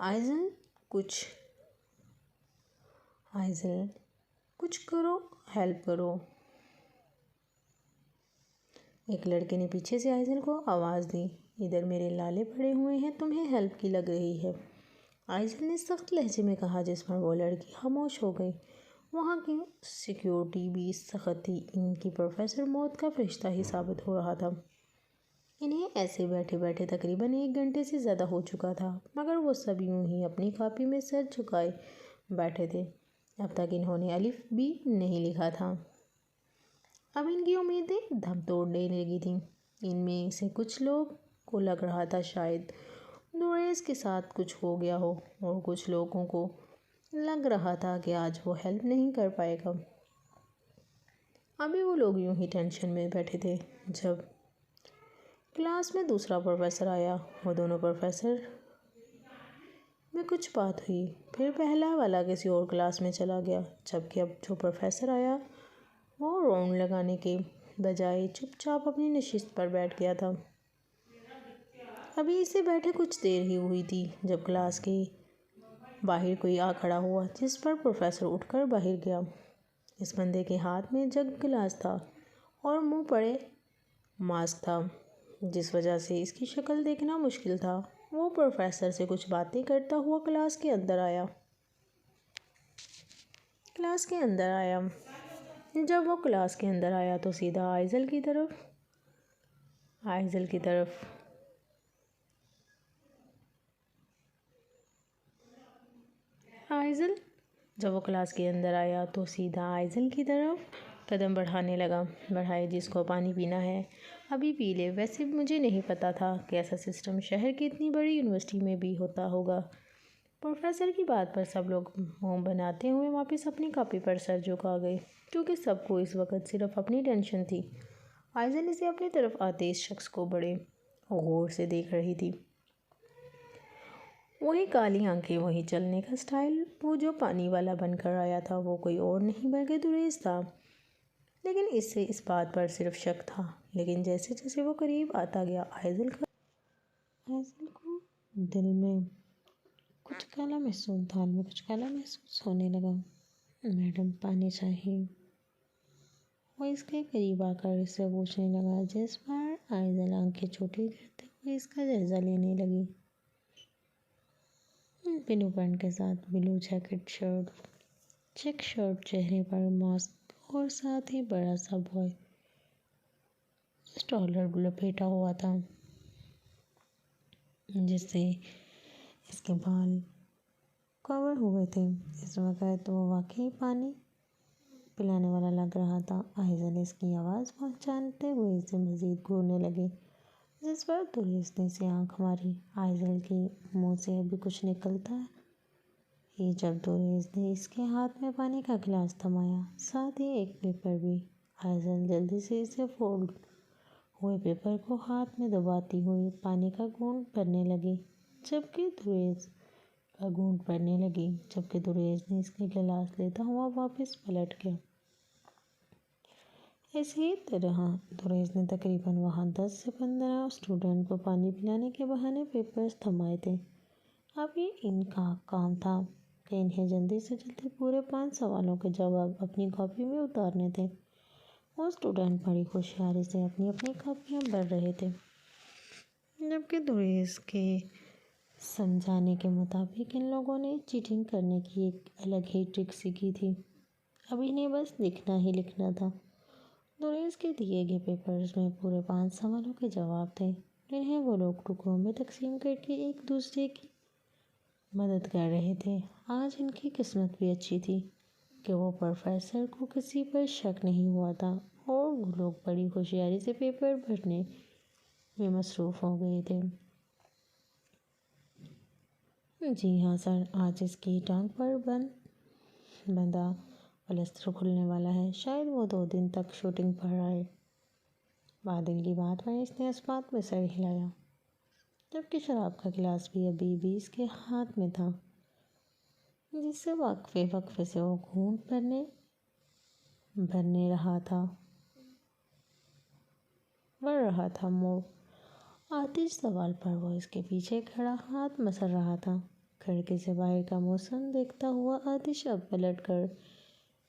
آئزل کچھ آئزل کچھ کرو، ہیلپ کرو۔ ایک لڑکے نے پیچھے سے آئزل کو آواز دی، ادھر میرے لالے پڑے ہوئے ہیں، تمہیں ہیلپ کی لگ رہی ہے۔ آئزل نے سخت لہجے میں کہا، جس پر وہ لڑکی خاموش ہو گئی۔ وہاں کی سیکیورٹی بھی سخت تھی، ان کی پروفیسر موت کا فرشتہ ہی ثابت ہو رہا تھا۔ انہیں ایسے بیٹھے بیٹھے تقریباً 1 گھنٹے سے زیادہ ہو چکا تھا، مگر وہ سب یوں ہی اپنی کاپی میں سر جھکائے بیٹھے تھے۔ اب تک انہوں نے الف بھی نہیں لکھا تھا۔ اب ان کی امیدیں دم توڑنے لگی تھیں۔ ان میں سے کچھ لوگ کو لگ رہا تھا شاید دوریس کے ساتھ کچھ ہو گیا ہو، اور کچھ لوگوں کو لگ رہا تھا کہ آج وہ ہیلپ نہیں کر پائے گا۔ ابھی وہ لوگ یوں ہی ٹینشن میں بیٹھے تھے جب کلاس میں دوسرا پروفیسر آیا۔ وہ دونوں پروفیسر میں کچھ بات ہوئی، پھر پہلا والا کسی اور کلاس میں چلا گیا، جبکہ اب جو پروفیسر آیا وہ راؤنڈ لگانے کے بجائے چپ چاپ اپنی نشست پر بیٹھ گیا تھا۔ ابھی اسے بیٹھے کچھ دیر ہی ہوئی تھی جب کلاس کے باہر کوئی آ کھڑا ہوا، جس پر پروفیسر اٹھ کر باہر گیا۔ اس بندے کے ہاتھ میں جگ گلاس تھا اور منہ پر ماسک تھا، جس وجہ سے اس کی شکل دیکھنا مشکل تھا۔ وہ پروفیسر سے کچھ باتیں کرتا ہوا کلاس کے اندر آیا۔ جب وہ کلاس کے اندر آیا تو سیدھا آئزل کی طرف قدم بڑھائے، جس کو پانی پینا ہے ابھی پی لے، ویسے مجھے نہیں پتا تھا کہ ایسا سسٹم شہر کی اتنی بڑی یونیورسٹی میں بھی ہوتا ہوگا۔ پروفیسر کی بات پر سب لوگ منہ بناتے ہوئے واپس اپنی کاپی پر سر جھکا گئے، کیونکہ سب کو اس وقت صرف اپنی ٹینشن تھی۔ آئزل اسے اپنی طرف آتے اس شخص کو بڑے غور سے دیکھ رہی تھی۔ وہی کالی آنکھیں، وہی چلنے کا سٹائل۔ وہ جو پانی والا بن کر آیا تھا وہ کوئی اور نہیں بلکہ دوریس تھا، لیکن اس سے اس بات پر صرف شک تھا۔ لیکن جیسے جیسے وہ قریب آتا گیا، آئزل کو دل میں کچھ کالا محسوس ہونے لگا۔ میڈم پانی چاہیے؟ وہ اس کے قریب آ کر اس سے پوچھنے لگا، جس پر آئزل آنکھیں چھوٹی کرتے ہوئے اس کا جائزہ لینے لگی۔ بلو پینٹ کے ساتھ بلو چیک شرٹ، چہرے پر ماسک اور ساتھ ہی بڑا سا بوائے اسٹالر لپیٹا ہوا تھا، جس سے اس کے بال کور ہوئے تھے۔ اس وقت وہ واقعی پانی پلانے والا لگ رہا تھا۔ آئزل اس کی آواز پہچانتے ہوئے اسے مزید گھورنے لگی، جس پر دوریس نے اسے آنکھ ماری۔ آئزل کے منہ سے ابھی کچھ نکلتا ہی جب دوریس نے اس کے ہاتھ میں پانی کا گلاس تھمایا، ساتھ ہی ایک پیپر بھی۔ آئزل جلدی سے اسے فولڈ ہوئے پیپر کو ہاتھ میں دباتی ہوئی پانی کا گھونٹ بھرنے لگی، جبکہ دوریس نے اس کے گلاس لیتا ہوا واپس پلٹ گیا۔ اسی طرح دوریس نے تقریباً وہاں 10 سے 15 اسٹوڈنٹ کو پانی پلانے کے بہانے پیپرز تھمائے تھے۔ اب یہ ان کا کام تھا کہ انہیں جلدی سے جلدی پورے 5 سوالوں کے جواب اپنی کاپی میں اتارنے تھے۔ وہ اسٹوڈنٹ بڑی ہوشیاری سے اپنی اپنی کاپیاں بھر رہے تھے، جبکہ دوریس کے سمجھانے کے مطابق ان لوگوں نے چیٹنگ کرنے کی ایک الگ ہی ٹرک سیکھی تھی۔ اب انہیں بس لکھنا ہی لکھنا تھا۔ دوریس کے دیے گئے پیپرز میں پورے 5 سوالوں کے جواب تھے، جنہیں وہ لوگ ٹکڑوں میں تقسیم کر کے ایک دوسرے کی مدد کر رہے تھے۔ آج ان کی قسمت بھی اچھی تھی کہ وہ پروفیسر کو کسی پر شک نہیں ہوا تھا، اور وہ لوگ بڑی ہوشیاری سے پیپر بھرنے میں مصروف ہو گئے تھے۔ جی ہاں سر، آج اس کی ٹانگ پر بندھا پلسٹر کھلنے والا ہے، شاید وہ 2 دن تک شوٹنگ پر رہے۔ بادل کی بات پر اس نے اس بات میں سر ہلایا، جبکہ شراب کا گلاس بھی ابھی بھی اس کے ہاتھ میں تھا، جس سے وقفے سے وہ گھونٹ بھر رہا تھا۔ آتش سوال پر وہ اس کے پیچھے کھڑا ہاتھ مسل رہا تھا۔ کھڑکی سے باہر کا موسم دیکھتا ہوا آتش اب پلٹ کر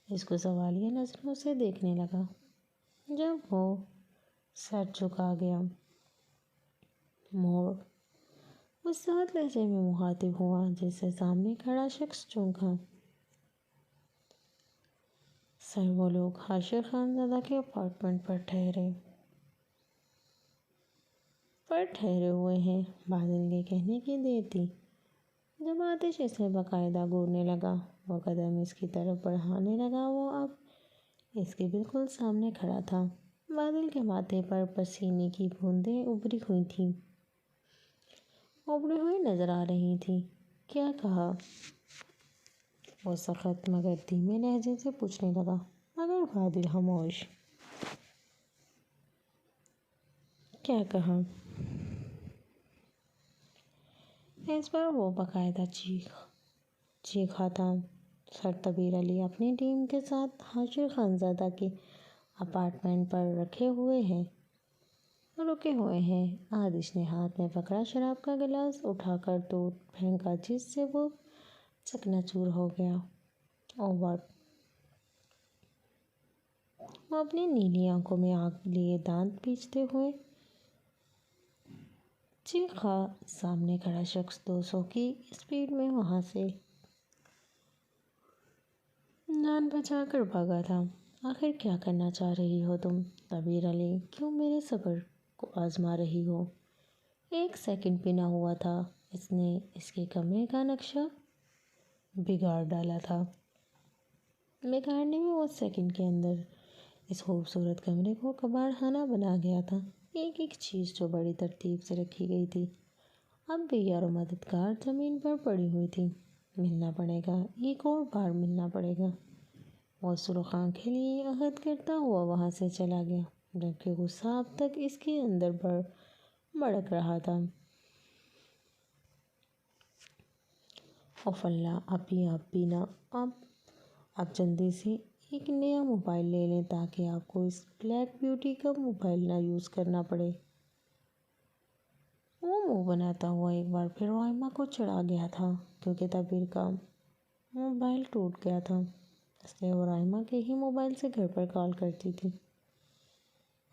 اس کو سوالیہ نظروں سے دیکھنے لگا۔ جب وہ سر جھکا گیا، موڑ اس ساتھ لہجے میں مخاطب ہوا جس سے سامنے کھڑا شخص چونکا۔ سر، وہ لوگ حاشر خانزادہ کے اپارٹمنٹ پر ٹھہرے ہوئے ہیں۔ بادل کے کہنے کی دیر تھی جب آتش اسے باقاعدہ گھورنے لگا۔ وہ قدم اس کی طرف بڑھانے لگا۔ وہ اب اس کے بالکل سامنے کھڑا تھا۔ بادل کے ماتھے پر پسینے کی بوندیں ابھری ہوئی نظر آ رہی تھیں۔ کیا کہا؟ وہ سخت مگر دھیمے لہجے سے پوچھنے لگا، مگر بادل خاموش۔ کیا کہا؟ اس پر وہ باقاعدہ چیخا تھا۔ سر، طبیب علی اپنی ٹیم کے ساتھ حاشر خانزادہ کے اپارٹمنٹ پر رکے ہوئے ہیں۔ آتش نے ہاتھ میں پکڑا شراب کا گلاس اٹھا کر توڑ پھینکا جس سے وہ چکنا چور ہو گیا۔ اوور! وہ اپنی نیلی آنکھوں میں آگ لیے دانت پیچتے ہوئے چیخا۔ سامنے کھڑا شخص 200 کی اسپیڈ میں وہاں سے جان بچا کر بھاگا تھا۔ آخر کیا کرنا چاہ رہی ہو تم؟ طبیب علی، کیوں میرے صبر کو آزما رہی ہو؟ 1 سیکنڈ بھی نہ ہوا تھا اس نے اس کے کمرے کا نقشہ بگاڑ ڈالا تھا۔ بگاڑنے میں وہ سیکنڈ کے اندر اس خوبصورت کمرے کو کباڑ خانہ بنا گیا تھا۔ ایک چیز جو بڑی ترتیب سے رکھی گئی تھی اب بے یار و مددگار زمین پر پڑی ہوئی تھی۔ ملنا پڑے گا، ایک اور بار ملنا پڑے گا۔ وہ سرخ آنکھیں لیے عہد کرتا ہوا وہاں سے چلا گیا، جبکہ غصہ اب تک اس کے اندر بھڑک رہا تھا۔ اف اللہ! آپ بھی نہ! اب جلدی سے ایک نیا موبائل لے لیں تاکہ آپ کو اس بلیک بیوٹی کا موبائل نہ یوز کرنا پڑے۔ وہ منہ بناتا ہوا ایک بار پھر رائمہ کو چڑھا گیا تھا کیونکہ طبیب کا موبائل ٹوٹ گیا تھا، اس لیے وہ رائمہ کے ہی موبائل سے گھر پر کال کرتی تھی۔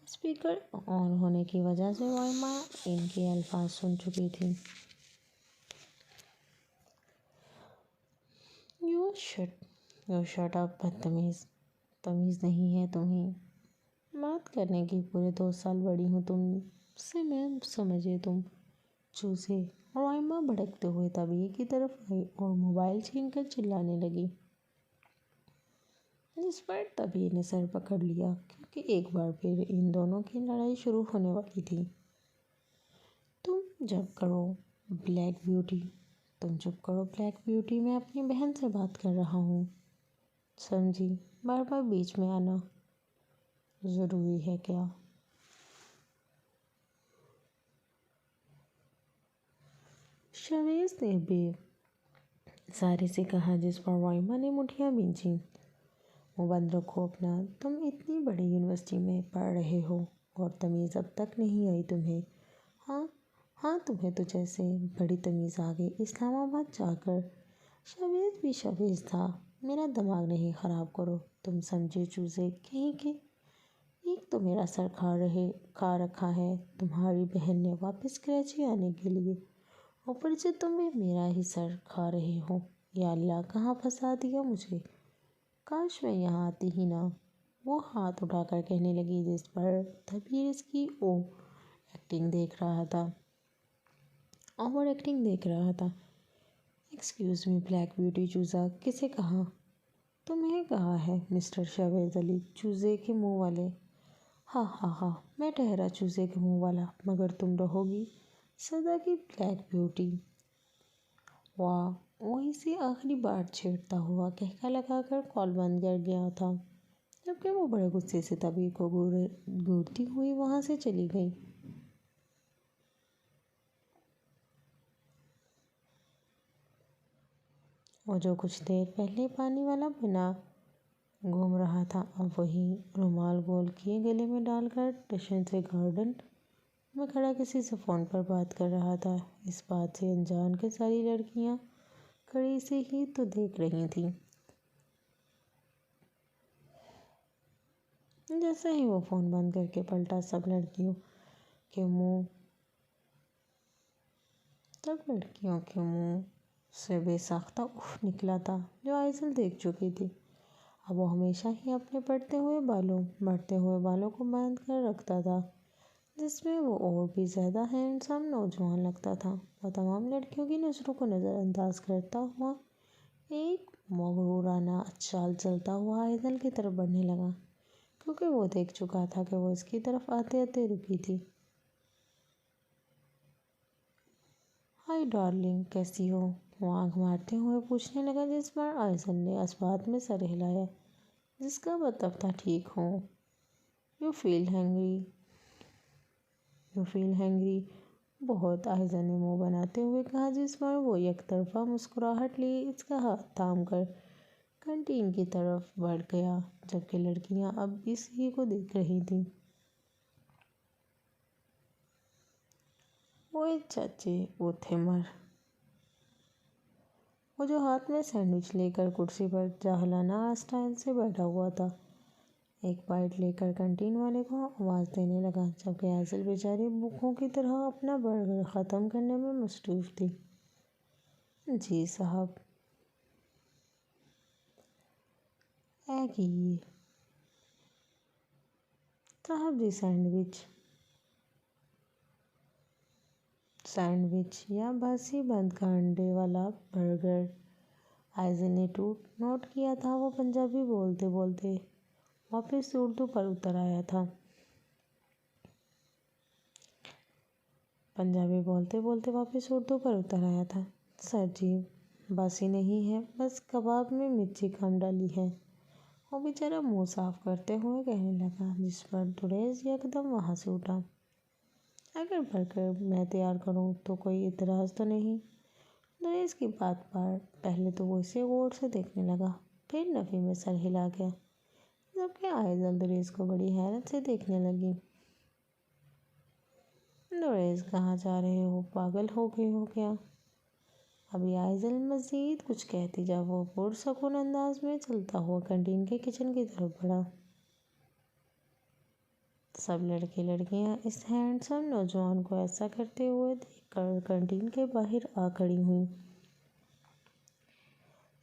اسپیکر آن ہونے کی وجہ سے رائمہ ان کے الفاظ سن چکی تھی۔ یو شٹ اپ بدتمیز! تمیز نہیں ہے تمہیں؟ بات کرنے کی پورے 2 سال بڑی ہوں تم سے، میں سمجھے تم چوزے! رائمہ بھڑکتے ہوئے طبیب کی طرف آئی اور موبائل چھین کر چلانے لگی، جس پر طبیب نے سر پکڑ لیا کیونکہ ایک بار پھر ان دونوں کی لڑائی شروع ہونے والی تھی۔ تم چپ کرو بلیک بیوٹی، میں اپنی بہن سے بات کر رہا ہوں، سمجھی؟ بار بار بیچ میں آنا ضروری ہے کیا؟ شاویز نے بے سارے سے کہا، جس پر رائمہ نے مٹھیاں بھینچیں۔ منہ بند رکھو اپنا! تم اتنی بڑی یونیورسٹی میں پڑھ رہے ہو اور تمیز اب تک نہیں آئی تمہیں؟ ہاں، تمہیں تو جیسے بڑی تمیز آ گئی اسلام آباد جا کر۔ شاویز بھی شاویز تھا، میرا دماغ نہیں خراب کرو تم سمجھے چوزے کہیں کے! ایک تو میرا سر کھا رکھا ہے تمہاری بہن نے واپس کراچی آنے کے لیے، اوپر سے تم بھی میرا ہی سر کھا رہے ہو۔ یا اللہ! کہاں پھنسا دیا مجھے! کاش میں یہاں آتی ہی نہ! وہ ہاتھ اٹھا کر کہنے لگی، جس پر طبیب اس کی اوور ایکٹنگ دیکھ رہا تھا۔ ایکسکیوز می بلیک بیوٹی چوزا! کسے کہا؟ تمہیں کہا ہے مسٹر شاویز علی چوزے کے منہ والے! ہاں، میں ٹھہرا چوزے کے منہ والا، مگر تم رہو گی سدا کی بلیک بیوٹی! واہ! وہ اسے آخری بار چھیڑتا ہوا کہکا لگا کر کال بند کر گیا تھا، جبکہ وہ بڑے غصے سے طبیب کو گھورتی ہوئی وہاں سے چلی گئی۔ وہ جو کچھ دیر پہلے پانی والا بنا گھوم رہا تھا اب وہی رومال گول کیے گلے میں ڈال کر ٹشن سے گارڈن میں کھڑا کسی سے فون پر بات کر رہا تھا۔ اس بات سے انجان کہ ساری لڑکیاں کڑی سے ہی تو دیکھ رہی تھیں۔ جیسے ہی وہ فون بند کر کے پلٹا، سب لڑکیوں کے منہ سے بے ساختہ اف نکلا تھا، جو آئزل دیکھ چکی تھی۔ اب وہ ہمیشہ ہی اپنے بڑھتے ہوئے بالوں کو باندھ کر رکھتا تھا، جس میں وہ اور بھی زیادہ ہینڈسم نوجوان لگتا تھا۔ وہ تمام لڑکیوں کی نظروں کو نظر انداز کرتا ہوا ایک مغرورانہ چال چلتا ہوا آئزل کی طرف بڑھنے لگا، کیونکہ وہ دیکھ چکا تھا کہ وہ اس کی طرف آتے آتے رکی تھی۔ ہائی ڈارلنگ، کیسی ہو؟ وہ آنکھ مارتے ہوئے پوچھنے لگا، جس پر آئزل نے اس بات میں سر ہلایا جس کا مطلب تھا ٹھیک ہوں۔ یو فیل ہینگری بہت، آئزل نے منہ بناتے ہوئے کہا، جس پر وہ یک طرفہ مسکراہٹ لیے اس کا ہاتھ تھام کر کینٹین کی طرف بڑھ گیا، جبکہ لڑکیاں اب اس ہی کو دیکھ رہی تھیں۔ اوئے چاچے، وہ تھے مر۔ وہ جو ہاتھ میں سینڈوچ لے کر کرسی پر جاہلانہ اسٹائل سے بیٹھا ہوا تھا، ایک بائٹ لے کر کینٹین والے کو آواز دینے لگا، جبکہ آئزل بیچاری بھوکھوں کی طرح اپنا برگر ختم کرنے میں مصروف تھی۔ جی صاحب۔ اے کیجئے۔ صاحب جی، سینڈوچ یا باسی بند کا انڈے والا برگر۔ آئزل نے نوٹ کیا تھا، وہ پنجابی بولتے بولتے واپس اردو پر اتر آیا تھا۔ سر جی، باسی نہیں ہے، بس کباب میں مرچی کم ڈالی ہے، وہ بیچارہ منہ صاف کرتے ہوئے کہنے لگا، جس پر دریس یکدم وہاں سے اٹھا۔ اگر برگر میں تیار کروں تو کوئی اعتراض تو نہیں؟ دریس کی بات پر پہلے تو وہ اسے غور سے دیکھنے لگا، پھر نفی میں سر ہلا گیا، جبکہ آئزل دریس کو بڑی حیرت سے دیکھنے لگی۔ دریس، کہاں جا رہے ہو؟ پاگل ہو گئے ہو کیا؟ ابھی آئزل مزید کچھ کہتی جب وہ پرسکون انداز میں چلتا ہوا کینٹین کے کچن کی طرف بڑھا۔ سب لڑکے لڑکیاں اس ہینڈسم نوجوان کو ایسا کرتے ہوئے دیکھ کر کینٹین کے باہر آ کھڑی ہوئیں۔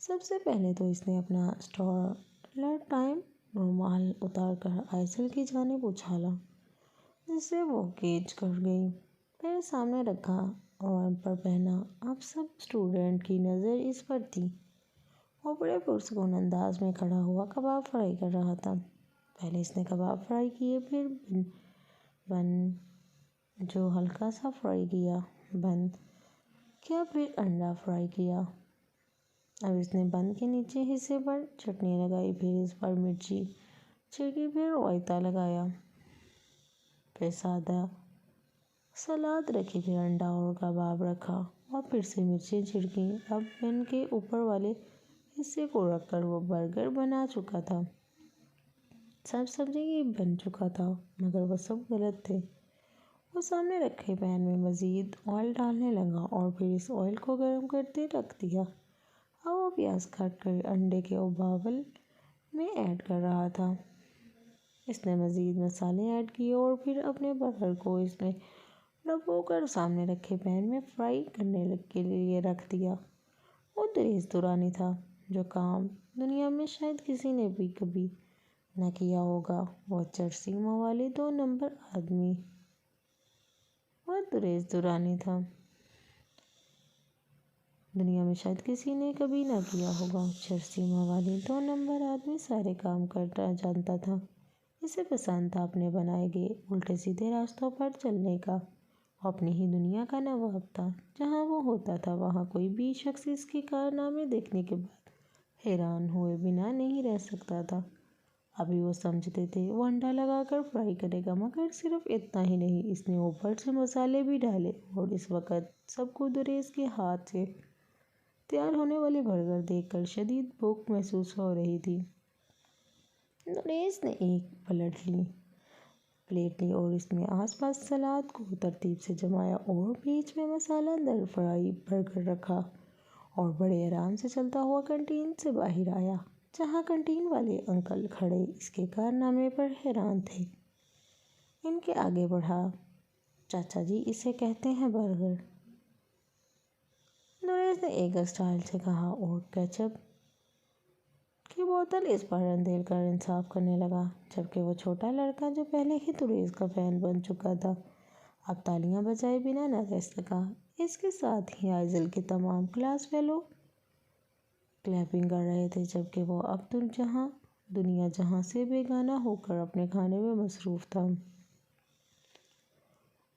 سب سے پہلے تو اس نے اپنا اسٹیریو ٹائپ رومال اتار کر آئزل کی جانب اچھالا، جس سے وہ کھچ کر گئی، پھر سامنے رکھا اور ان پر پہنا۔ اب سب اسٹوڈنٹ کی نظر اس پر تھی۔ وہ بڑے پرسکون انداز میں کھڑا ہوا کباب فرائی کر رہا تھا۔ پہلے اس نے کباب فرائی کیے، پھر بن جو ہلکا سا فرائی کیا، پھر انڈا فرائی کیا۔ اب اس نے بن کے نچلے حصے پر چٹنی لگائی، پھر اس پر مرچی چھڑکی، پھر رائتا لگایا، پھر سادہ سلاد رکھی، پھر انڈا اور کباب رکھا اور پھر سے مرچیں چھڑکیں۔ اب بن کے اوپر والے حصے کو رکھ کر وہ برگر بنا چکا تھا۔ سب سمجھے یہ بن چکا تھا، مگر وہ سب غلط تھے۔ وہ سامنے رکھے پین میں مزید آئل ڈالنے لگا اور پھر اس آئل کو گرم کرتے رکھ دیا۔ اب وہ پیاز کاٹ کر انڈے کے اوول میں ایڈ کر رہا تھا۔ اس نے مزید مسالے ایڈ کیے اور پھر اپنے برگر کو اس میں ڈبو کر سامنے رکھے پین میں فرائی کرنے کے لیے رکھ دیا۔ وہ دریس دورانی تھا، جو کام دنیا میں شاید کسی نے بھی کبھی نہ کیا ہوگا۔ وہ چرسی موالے دو نمبر آدمی سارے کام کرنا جانتا تھا۔ اسے پسند تھا اپنے بنائے گئے الٹے سیدھے راستوں پر چلنے کا۔ وہ اپنی ہی دنیا کا نواب تھا۔ جہاں وہ ہوتا تھا، وہاں کوئی بھی شخص اس کے کارنامے دیکھنے کے بعد حیران ہوئے بنا نہیں رہ سکتا تھا۔ ابھی وہ سمجھتے تھے وہ انڈا لگا کر فرائی کرے گا، مگر صرف اتنا ہی نہیں، اس نے اوپر سے مسالے بھی ڈالے، اور اس وقت سب کو دریس کے ہاتھ سے تیار ہونے والے برگر دیکھ کر شدید بھوک محسوس ہو رہی تھی۔ دریس نے ایک پلیٹ لی اور اس میں آس پاس سلاد کو ترتیب سے جمایا اور بیچ میں مسالہ دار فرائی برگر رکھا اور بڑے آرام سے چلتا ہوا کنٹین سے باہر آیا، جہاں کنٹین والے انکل کھڑے اس کے کارنامے پر حیران تھے۔ ان کے آگے بڑھا، چاچا جی اسے کہتے ہیں برگر، نریش نے ایک اسٹائل سے کہا اور کیچپ کی بوتل اس پر اندھیل کر انصاف کرنے لگا، جبکہ وہ چھوٹا لڑکا جو پہلے ہی تریز کا فین بن چکا تھا اب تالیاں بجائے بنا نہ رہ سکا۔ اس کے ساتھ ہی آئزل کے تمام کلاس فیلو کلیپنگ کر رہے تھے، جبکہ وہ اب دنیا جہاں سے بیگانہ ہو کر اپنے کھانے میں مصروف تھا۔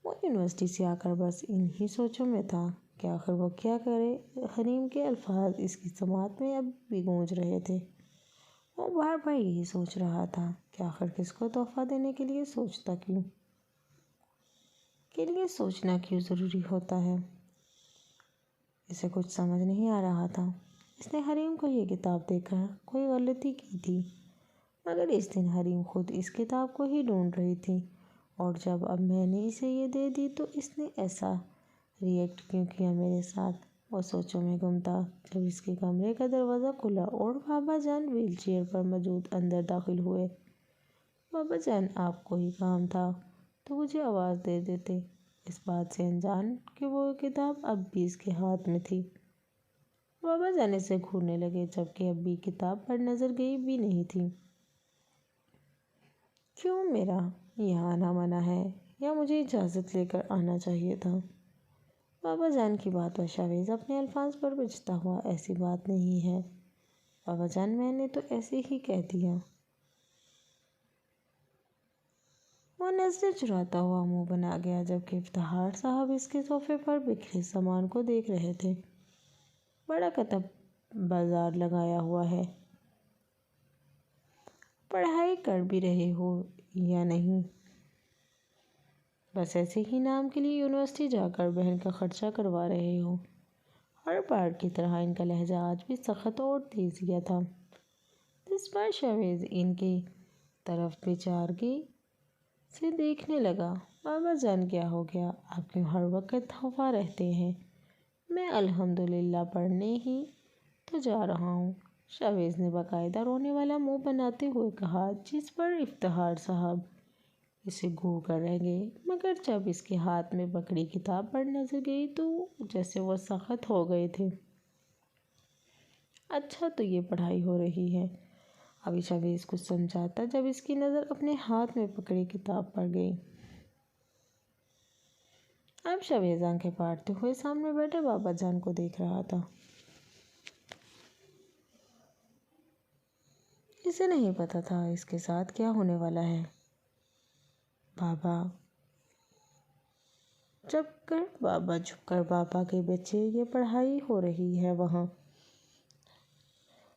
وہ یونیورسٹی سے آ کر بس انہی سوچوں میں تھا کہ آخر وہ کیا کرے۔ حریم کے الفاظ اس کی سماعت میں اب بھی گونج رہے تھے۔ وہ بار بار یہی سوچ رہا تھا کہ آخر کس کو تحفہ دینے کے لیے سوچنا کیوں ضروری ہوتا ہے۔ اسے کچھ سمجھ نہیں آ رہا تھا۔ اس نے حریم کو یہ کتاب دے کر کوئی غلطی کی تھی، مگر اس دن حریم خود اس کتاب کو ہی ڈھونڈ رہی تھی، اور جب اب میں نے اسے یہ دے دی تو اس نے ایسا ری ایکٹ کیوں کیا میرے ساتھ۔ وہ سوچوں میں گم تھا جب اس کے کمرے کا دروازہ کھلا اور بابا جان ویل چیئر پر موجود اندر داخل ہوئے۔ بابا جان، آپ کو ہی کام تھا تو مجھے آواز دے دیتے، اس بات سے انجان کہ وہ کتاب اب بھی اس کے ہاتھ میں تھی۔ بابا جان اسے گھورنے لگے، جبکہ اب بھی کتاب پر نظر گئی بھی نہیں تھی۔ کیوں میرا یہاں آنا منع ہے، یا مجھے اجازت لے کر آنا چاہیے تھا؟ بابا جان کی بات پر شاویز اپنے الفاظ پر بجتا ہوا، ایسی بات نہیں ہے بابا جان، میں نے تو ایسے ہی کہہ دیا۔ وہ نظریں چراتا ہوا منہ بنا گیا، جبکہ افتخار صاحب اس کے صوفے پر بکھرے سامان کو دیکھ رہے تھے۔ بڑا کتب بازار لگایا ہوا ہے، پڑھائی کر بھی رہے ہو یا نہیں؟ بس ایسے ہی نام کے لیے یونیورسٹی جا کر بہن کا خرچہ کروا رہے ہو؟ ہر بار کی طرح ان کا لہجہ آج بھی سخت اور تیزیا تھا۔ اس بار شاویز ان کی طرف بیچارگی سے دیکھنے لگا۔ بابا جان، کیا ہو گیا؟ آپ کیوں ہر وقت خفا رہتے ہیں؟ میں الحمدللہ پڑھنے ہی تو جا رہا ہوں، شاویز نے باقاعدہ رونے والا منہ بناتے ہوئے کہا، جس پر افتخار صاحب اسے گھور کر رہ گئے، مگر جب اس کے ہاتھ میں پکڑی کتاب پر نظر گئی تو جیسے وہ سخت ہو گئے تھے۔ اچھا، تو یہ پڑھائی ہو رہی ہے؟ ابھی شاویز کچھ سمجھا تھا جب اس کی نظر اپنے ہاتھ میں پکڑی کتاب پر گئی۔ اب شاویز آنکھیں پھاڑتے ہوئے سامنے بیٹھے بابا جان کو دیکھ رہا تھا۔ اسے نہیں پتا تھا اس کے ساتھ کیا ہونے والا ہے۔ بابا جھک کر بابا کے بچے، یہ پڑھائی ہو رہی ہے وہاں؟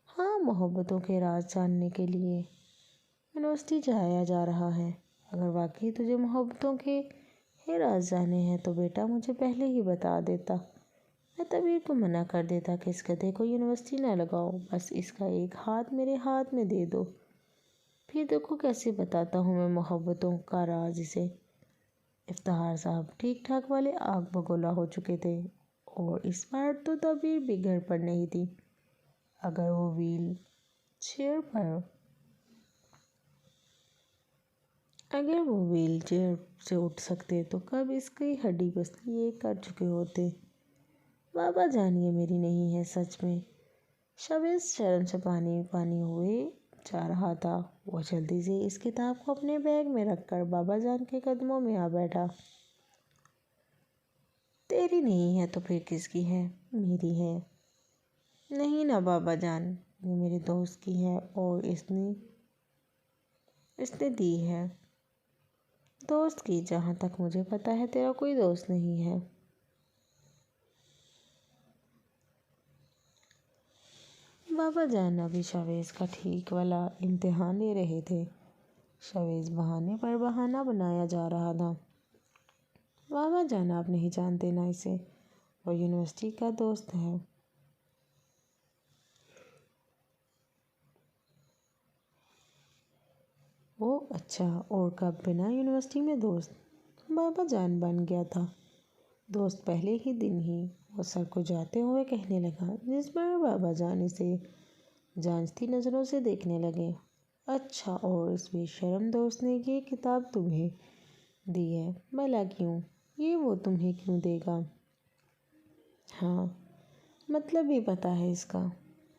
ہاں، محبتوں کے راز جاننے کے لیے یونیورسٹی جایا جا رہا ہے۔ اگر واقعی تجھے محبتوں کے ہی راز جاننے ہیں تو بیٹا مجھے پہلے ہی بتا دیتا، میں طبیب کو منع کر دیتا کہ اس گدھے کو یونیورسٹی نہ لگاؤ۔ بس اس کا ایک ہاتھ میرے ہاتھ میں دے دو، پھر دیکھو کیسے بتاتا ہوں میں محبتوں کا راز اسے۔ افتخار صاحب ٹھیک ٹھاک والے آگ بگولا ہو چکے تھے، اور اس بار تو تدبیر بھی گھر پر نہیں تھی۔ اگر وہ ویل چیئر سے اٹھ سکتے تو کب اس کی ہڈی پسلی ایک کر چکے ہوتے۔ بابا جان، یہ میری نہیں ہے سچ میں۔ شاویز شرم سے پانی پانی ہوئے جا رہا تھا۔ وہ جلدی سے اس کتاب کو اپنے بیگ میں رکھ کر بابا جان کے قدموں میں آ بیٹھا۔ تیری نہیں ہے تو پھر کس کی ہے؟ میری ہے۔ نہیں نا بابا جان، یہ میرے دوست کی ہے اور اس نے دی ہے۔ دوست کی؟ جہاں تک مجھے پتا ہے تیرا کوئی دوست نہیں ہے۔ بابا جان ابھی شاویز کا ٹھیک والا امتحان لے رہے تھے۔ شاویز بہانے پر بہانہ بنایا جا رہا تھا۔ بابا جان، آپ نہیں جانتے نا اسے، وہ یونیورسٹی کا دوست ہے۔ اوہ اچھا، اور کب بنا یونیورسٹی میں دوست بابا جان بن گیا تھا؟ دوست پہلے ہی دن ہی وہ سر کو جاتے ہوئے کہنے لگا، جس پر بابا جان اسے جانچتی نظروں سے دیکھنے لگے۔ اچھا، اور اس بے شرم دوست نے یہ کتاب تمہیں دی ہے؟ بھلا کیوں؟ یہ وہ تمہیں کیوں دے گا؟ ہاں، مطلب بھی پتہ ہے اس کا؟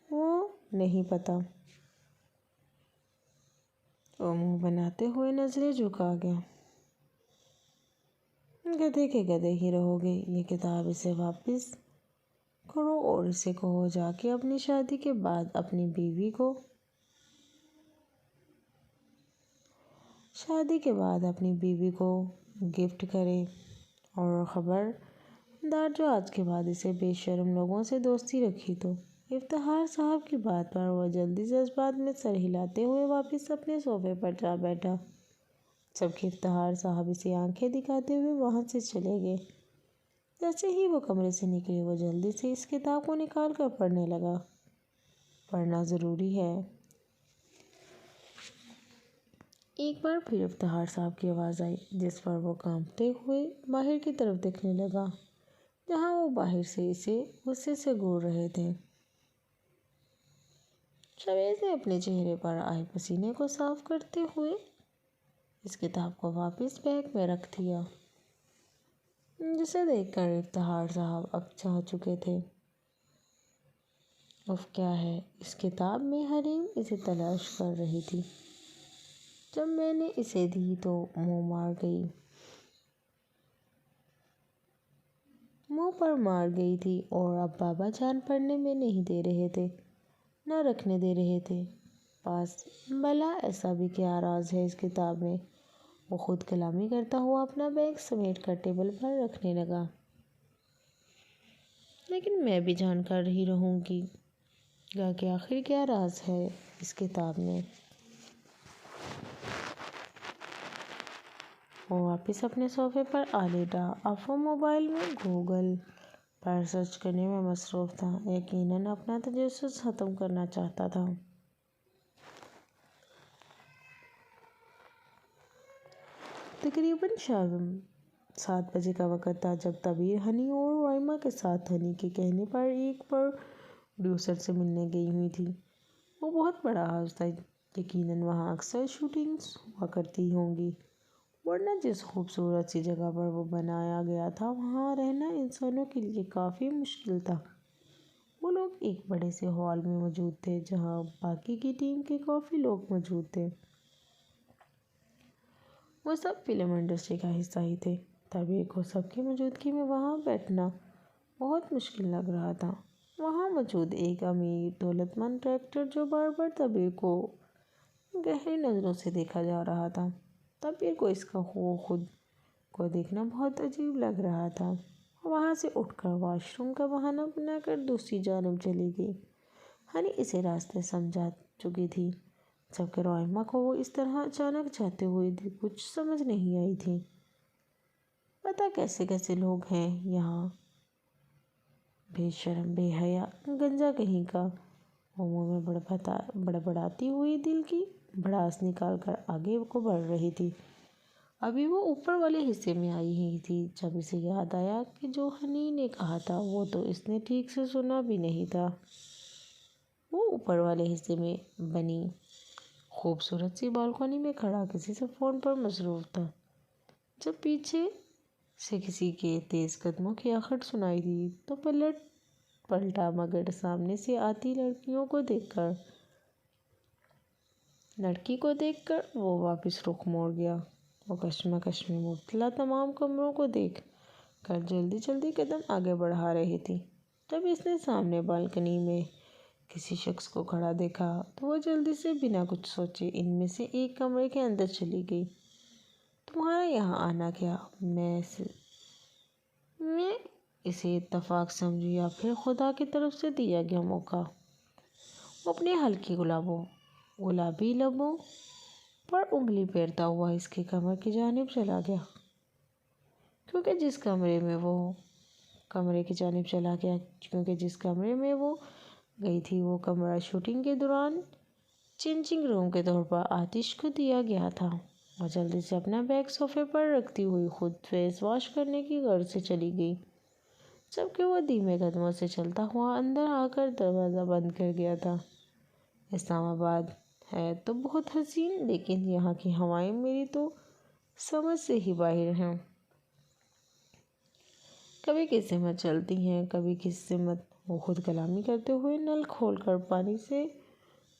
وہ نہیں پتہ۔ وہ منہ بناتے ہوئے نظریں جھکا گیا۔ گدھے کے گدھے ہی رہو گے۔ یہ کتاب اسے واپس کرو اور اسے کہو جا کے اپنی شادی کے بعد اپنی بیوی کو گفٹ کرے، اور خبردار جو آج کے بعد اسے بے شرم لوگوں سے دوستی رکھی تو۔ افتخار صاحب کی بات پر وہ جلدی جذبات میں سر ہلاتے ہوئے واپس اپنے صوفے پر جا بیٹھا، جبکہ افتخار صاحب اسے آنکھیں دکھاتے ہوئے وہاں سے چلے گئے۔ جیسے ہی وہ کمرے سے نکلے، وہ جلدی سے اس کتاب کو نکال کر پڑھنے لگا۔ پڑھنا ضروری ہے۔ ایک بار پھر افتخار صاحب کی آواز آئی، جس پر وہ کانپتے ہوئے باہر کی طرف دیکھنے لگا، جہاں وہ باہر سے اسے غصے سے گھور رہے تھے۔ شویز نے اپنے چہرے پر آئے پسینے کو صاف کرتے ہوئے اس کتاب کو واپس بیگ میں رکھ دیا، جسے دیکھ کر افتخار صاحب اب چاہ چکے تھے۔ اف، کیا ہے اس کتاب میں؟ حریم اسے تلاش کر رہی تھی۔ جب میں نے اسے دی تو منہ پر مار گئی تھی، اور اب بابا جان پڑھنے میں نہیں دے رہے تھے، نہ رکھنے دے رہے تھے پاس۔ بھلا ایسا بھی کیا راز ہے اس کتاب میں؟ وہ خود کلامی کرتا ہوا اپنا بیگ سمیٹ کر ٹیبل پر رکھنے لگا۔ لیکن میں بھی جان کر ہی رہوں گا کہ آخر کیا راز ہے اس کتاب میں۔ وہ واپس اپنے صوفے پر آ لیٹا۔ اب وہ موبائل میں گوگل پر سرچ کرنے میں مصروف تھا، یقیناً اپنا تجسس ختم کرنا چاہتا تھا۔ تقریباً شام 7 بجے کا وقت تھا جب تبیر ہنی اور رائما کے ساتھ ہنی کے کہنے پر ایک پروڈیوسر سے ملنے گئی ہوئی تھی۔ وہ بہت بڑا ہاؤس تھا، یقیناً وہاں اکثر شوٹنگز ہوا کرتی ہوں گی، ورنہ جس خوبصورت سی جگہ پر وہ بنایا گیا تھا وہاں رہنا انسانوں کے لیے کافی مشکل تھا۔ وہ لوگ ایک بڑے سے ہال میں موجود تھے، جہاں باقی کی ٹیم کے کافی لوگ موجود تھے۔ وہ سب فلم انڈسٹری کا حصہ ہی تھے۔ تبیر کو سب کی موجودگی میں وہاں بیٹھنا بہت مشکل لگ رہا تھا۔ وہاں موجود ایک امیر دولت مند ڈائریکٹر، جو بار بار تبیر کو گہری نظروں سے دیکھا جا رہا تھا۔ تبیر کو اس کا خود کو دیکھنا بہت عجیب لگ رہا تھا۔ وہاں سے اٹھ کر واش روم کا بہانہ بنا کر دوسری جانب چلی گئی۔ ہنی اسے راستے سمجھا چکی تھی، جبکہ رائما کو وہ اس طرح اچانک جاتے ہوئے کچھ سمجھ نہیں آئی تھی۔ پتہ کیسے کیسے لوگ ہیں یہاں، بے شرم، بے حیا، گنجا کہیں کا۔ وہ منہ میں بڑبڑاتی ہوئی دل کی بھڑاس نکال کر آگے کو بڑھ رہی تھی۔ ابھی وہ اوپر والے حصے میں آئی ہی تھی جب اسے یاد آیا کہ جو ہنی نے کہا تھا وہ تو اس نے ٹھیک سے سنا بھی نہیں تھا۔ وہ اوپر والے حصے میں بنی خوبصورت سی بالکونی میں کھڑا کسی سے فون پر مصروف تھا، جب پیچھے سے کسی کے تیز قدموں کی آہٹ سنائی دی تو پلٹا، مگر سامنے سے آتی لڑکی کو دیکھ کر وہ واپس رخ موڑ گیا۔ وہ کشمکش میں مبتلا تمام کمروں کو دیکھ کر جلدی جلدی قدم آگے بڑھا رہی تھی۔ جب اس نے سامنے بالکنی میں کسی شخص کو کھڑا دیکھا تو وہ جلدی سے بنا کچھ سوچے ان میں سے ایک کمرے کے اندر چلی گئی۔ تمہارا یہاں آنا کیا؟ میں اسے اتفاق سمجھوں یا پھر خدا کی طرف سے دیا گیا موقع؟ وہ اپنے ہلکی گلابی لبوں پر انگلی پھیرتا ہوا اس کے کمرے کی جانب چلا گیا، کیونکہ جس کمرے میں وہ گئی تھی وہ کمرہ شوٹنگ کے دوران چینجنگ روم کے طور پر آتش کو دیا گیا تھا۔ وہ جلدی سے اپنا بیگ صوفے پر رکھتی ہوئی خود فیس واش کرنے کی غرض سے چلی گئی، جبکہ وہ دھیمے قدموں سے چلتا ہوا اندر آ کر دروازہ بند کر گیا تھا۔ اسلام آباد ہے تو بہت حسین، لیکن یہاں کی ہوائیں میری تو سمجھ سے ہی باہر ہیں۔ کبھی کس سمت چلتی ہیں، کبھی کس سمت۔ وہ خود کلامی کرتے ہوئے نل کھول کر پانی سے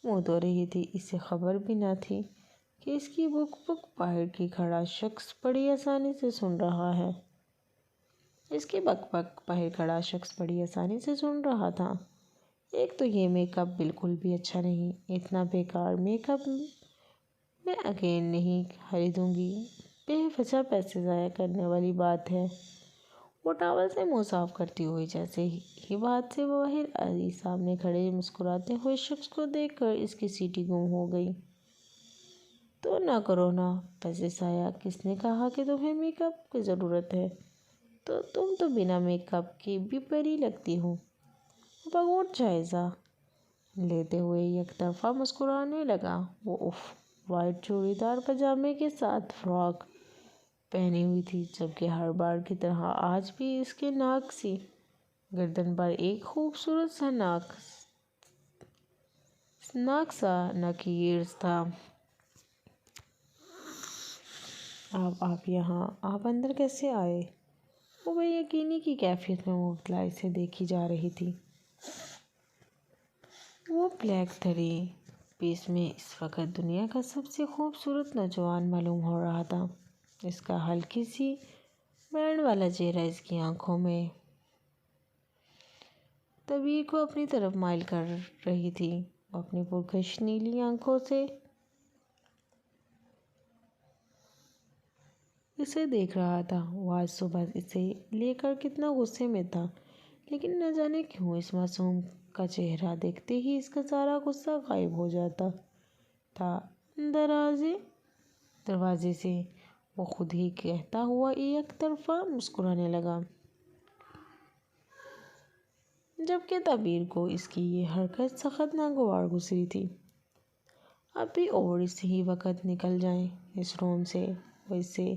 منہ دھو رہی تھی۔ اسے خبر بھی نہ تھی کہ اس کی بک بک باہر کی کھڑا شخص بڑی آسانی سے سن رہا ہے۔ اس کی بک بک باہر کھڑا شخص بڑی آسانی سے سن رہا تھا۔ ایک تو یہ میک اپ بالکل بھی اچھا نہیں، اتنا بیکار میک اپ میں اگین نہیں خریدوں گی، بے وجہ پیسے ضائع کرنے والی بات ہے۔ وہ ٹاول سے منہ صاف کرتی ہوئی جیسے ہی بات سے باہر آئی، سامنے کھڑے مسکراتے ہوئے شخص کو دیکھ کر اس کی سیٹی گم ہو گئی۔ تو نہ کرو نا پیسے ضائع، کس نے کہا کہ تمہیں میک اپ کی ضرورت ہے؟ تو تم تو بنا میک اپ کی بھی پری لگتی ہو۔ بغور جائزہ لیتے ہوئے یک طرفہ مسکرانے لگا۔ وہ وائٹ چوڑی دار پاجامے کے ساتھ فراک پہنی ہوئی تھی، جبکہ ہر بار کی طرح آج بھی اس کے ناک سی گردن پر ایک خوبصورت سا ناکیر تھا۔ آپ یہاں، آپ اندر کیسے آئے؟ وہ بے یقینی کی کیفیت میں مبتلا اسے دیکھی جا رہی تھی۔ وہ بلیک 3 پیس میں اس وقت دنیا کا سب سے خوبصورت نوجوان معلوم ہو رہا تھا۔ اس کا ہلکی سی بینڈ والا چہرہ اس کی آنکھوں میں تبیر کو اپنی طرف مائل کر رہی تھی۔ وہ اپنی پرکشش نیلی آنکھوں سے اسے دیکھ رہا تھا۔ وہ آج صبح اسے لے کر کتنا غصے میں تھا، لیکن نہ جانے کیوں اس معصوم کا چہرہ دیکھتے ہی اس کا سارا غصہ غائب ہو جاتا تھا۔ دروازے سے وہ خود ہی کہتا ہوا یک طرفہ مسکرانے لگا، جبکہ تبیر کو اس کی یہ حرکت سخت ناگوار گزری تھی۔ اب بھی اور اس ہی وقت نکل جائیں اس روم سے، وہ اسے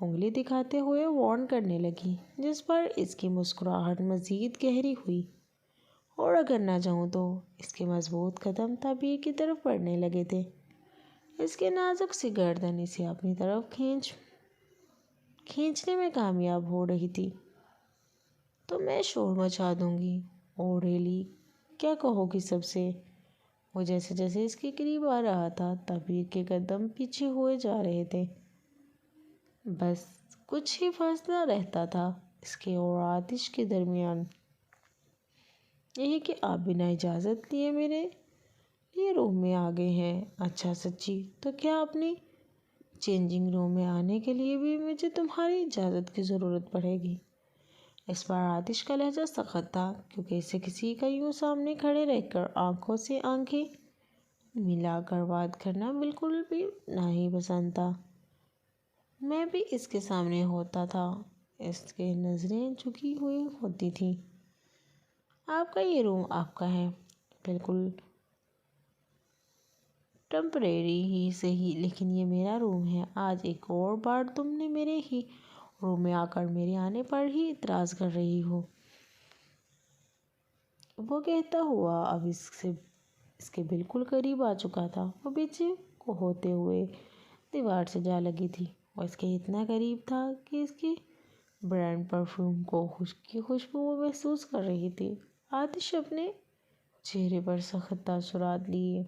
انگلی دکھاتے ہوئے وارن کرنے لگی، جس پر اس کی مسکراہٹ مزید گہری ہوئی۔ اور اگر نہ جاؤں تو؟ اس کے مضبوط قدم تبیر کی طرف بڑھنے لگے تھے۔ اس کی نازک سی گردن اسے اپنی طرف کھینچنے میں کامیاب ہو رہی تھی۔ تو میں شور مچا دوں گی۔ او ریلی، کیا کہو گی سب سے؟ وہ جیسے جیسے اس کے قریب آ رہا تھا، تبیر کے قدم پیچھے ہوئے جا رہے تھے۔ بس کچھ ہی فاصلہ رہتا تھا اس کے اور آتش کے درمیان۔ یہی کہ آپ بنا اجازت لیے میرے لیے روم میں آ گئے ہیں۔ اچھا سچی؟ تو کیا اپنی چینجنگ روم میں آنے کے لیے بھی مجھے تمہاری اجازت کی ضرورت پڑے گی؟ اس بار آتش کا لہجہ سخت تھا، کیونکہ اسے کسی کا یوں سامنے کھڑے رہ کر آنکھوں سے آنکھیں ملا کر بات کرنا بالکل بھی نہیں پسند تھا۔ میں بھی اس کے سامنے ہوتا تھا، اس کی نظریں جھکی ہوئی ہوتی تھیں۔ آپ کا یہ روم آپ کا ہے، بالکل ٹمپریری ہی صحیح، لیکن یہ میرا روم ہے۔ آج ایک اور بار تم نے میرے ہی روم میں آ کر میرے آنے پر ہی اعتراض کر رہی ہو۔ وہ کہتا ہوا اب اس کے بالکل قریب آ چکا تھا۔ وہ پیچھے کو ہوتے ہوئے دیوار سے جا لگی تھی۔ وہ اس کے اتنا قریب تھا کہ اس کے برانڈ پرفیوم کی خوشبو وہ محسوس کر رہی تھی۔ آتش اپنے چہرے پر سخت تاثرات لیے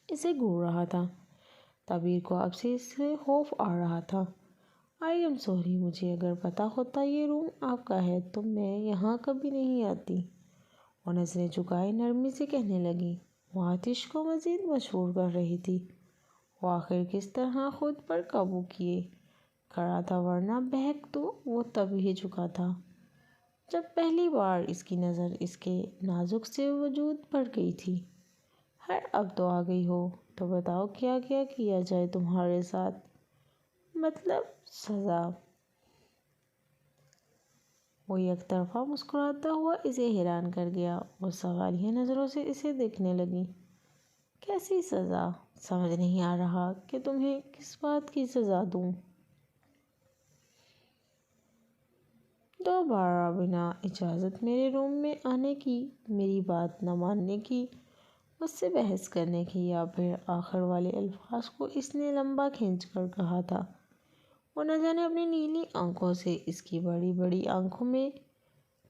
اسے گھور رہا تھا۔ تبیر کو اب سے اس سے خوف آ رہا تھا۔ آئی ایم سوری، مجھے اگر پتہ ہوتا یہ روم آپ کا ہے تو میں یہاں کبھی نہیں آتی۔ وہ نظریں جھکائے نرمی سے کہنے لگی۔ وہ آتش کو مزید مشہور کر رہی تھی۔ وہ آخر کس طرح خود پر قابو کیے کھڑا تھا، ورنہ بہک تو وہ تب ہی چکا تھا جب پہلی بار اس کی نظر اس کے نازک سے وجود پر گئی تھی۔ اب تو آ گئی ہو تو بتاؤ کیا کیا جائے تمہارے ساتھ؟ مطلب سزا؟ وہ یک طرفہ مسکراتا ہوا اسے حیران کر گیا۔ وہ سوالیہ نظروں سے اسے دیکھنے لگی۔ کیسی سزا؟ سمجھ نہیں آ رہا کہ تمہیں کس بات کی سزا دوں۔ دوبارہ بنا اجازت میرے روم میں آنے کی، میری بات نہ ماننے کی، مجھ سے بحث کرنے کی، یا پھر آخر والے الفاظ کو اس نے لمبا کھینچ کر کہا تھا۔ وہ نہ جانے اپنی نیلی آنکھوں سے اس کی بڑی بڑی آنکھوں میں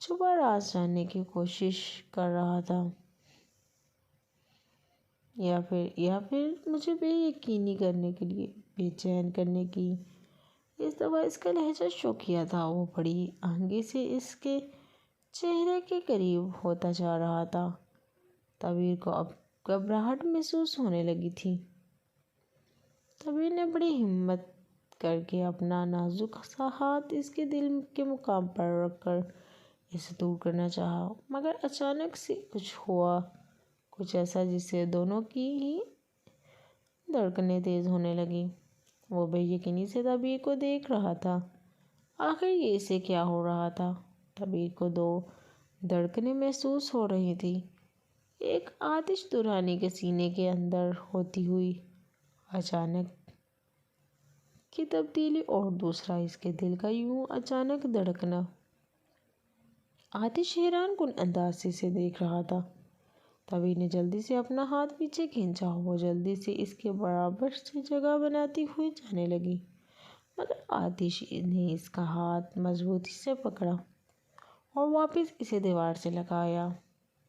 چھپا راز جاننے کی کوشش کر رہا تھا، یا پھر مجھے بے یقینی کرنے کے لیے، بے چین کرنے کی۔ اس دفعہ اس کا لہجہ شوقیہ تھا، وہ بڑی آہنگی سے اس کے چہرے کے قریب ہوتا جا رہا تھا۔ تبیر کو اب گھبراہٹ محسوس ہونے لگی تھی۔ تبیر نے بڑی ہمت کر کے اپنا نازک سا ہاتھ اس کے دل کے مقام پر رکھ کر اسے دور کرنا چاہا، مگر اچانک سے کچھ ہوا، کچھ ایسا جس سے دونوں کی ہی دھڑکنیں تیز ہونے لگیں۔ وہ بے یقینی سے تبیر کو دیکھ رہا تھا۔ آخر یہ اسے کیا ہو رہا تھا؟ تبیر کو دو دھڑکنیں محسوس ہو رہی تھیں، ایک آتش درانی کے سینے کے اندر ہوتی ہوئی اچانک کی تبدیلی، اور دوسرا اس کے دل کا یوں اچانک دھڑکنا۔ آتش حیران کن انداز سے اسے دیکھ رہا تھا۔ تبیر نے جلدی سے اپنا ہاتھ پیچھے کھینچا، وہ جلدی سے اس کے برابر سے جگہ بناتی ہوئی جانے لگی، مگر آتش نے اس کا ہاتھ مضبوطی سے پکڑا اور واپس اسے دیوار سے لگایا۔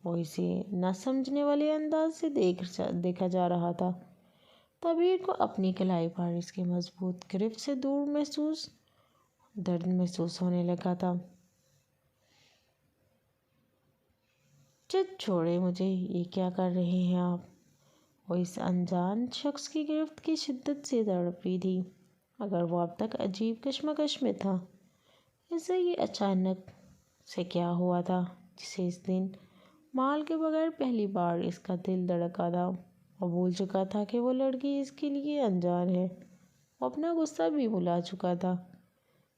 وہ اسے نہ سمجھنے والے انداز سے دیکھا جا رہا تھا۔ تبیر کو اپنی کلائی پر اس کے مضبوط گرفت سے درد محسوس ہونے لگا تھا۔ چٹ چھوڑیں مجھے، یہ کیا کر رہے ہیں آپ؟ وہ اس انجان شخص کی گرفت کی شدت سے تڑپی تھی، مگر وہ اب تک عجیب کشمکش میں تھا۔ اسے یہ اچانک سے کیا ہوا تھا جسے اس دن مال کے بغیر پہلی بار اس کا دل دھڑکا تھا؟ وہ بھول چکا تھا کہ وہ لڑکی اس کے لیے انجان ہے، وہ اپنا غصہ بھی بھلا چکا تھا۔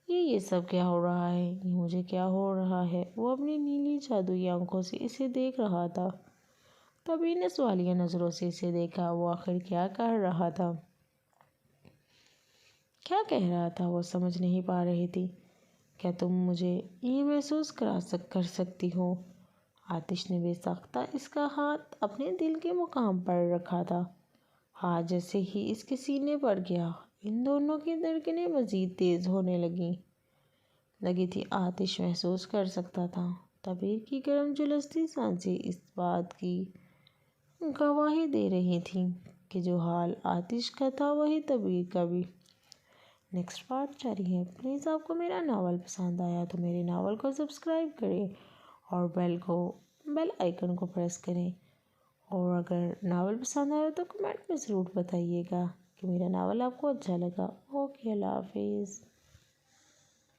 یہ سب کیا ہو رہا ہے؟ یہ مجھے کیا ہو رہا ہے؟ وہ اپنی نیلی جادوئی آنکھوں سے اسے دیکھ رہا تھا۔ تبیر نے سوالیہ نظروں سے اسے دیکھا۔ وہ آخر کیا کہہ رہا تھا؟ کیا کہہ رہا تھا وہ سمجھ نہیں پا رہی تھی۔ کیا تم مجھے یہ محسوس کر سکتی ہو؟ آتش نے بے ساختہ اس کا ہاتھ اپنے دل کے مقام پر رکھا تھا۔ ہاتھ جیسے ہی اس کے سینے پر گیا، ان دونوں کی دھڑکنیں مزید تیز ہونے لگی تھی۔ آتش محسوس کر سکتا تھا، تبیر کی گرم جھلستی سانسیں اس بات کی گواہی دے رہی تھیں کہ جو حال آتش کا تھا وہی تبیر کا بھی۔ نیکسٹ پارٹ جاری ہے۔ پلیز آپ کو میرا ناول پسند آیا تو میرے ناول کو سبسکرائب کریں اور بیل آئیکن کو پریس کریں، اور اگر ناول پسند آیا تو کمنٹ میں ضرور بتائیے گا کہ میرا ناول آپ کو اچھا لگا۔ اوکے، اللہ حافظ۔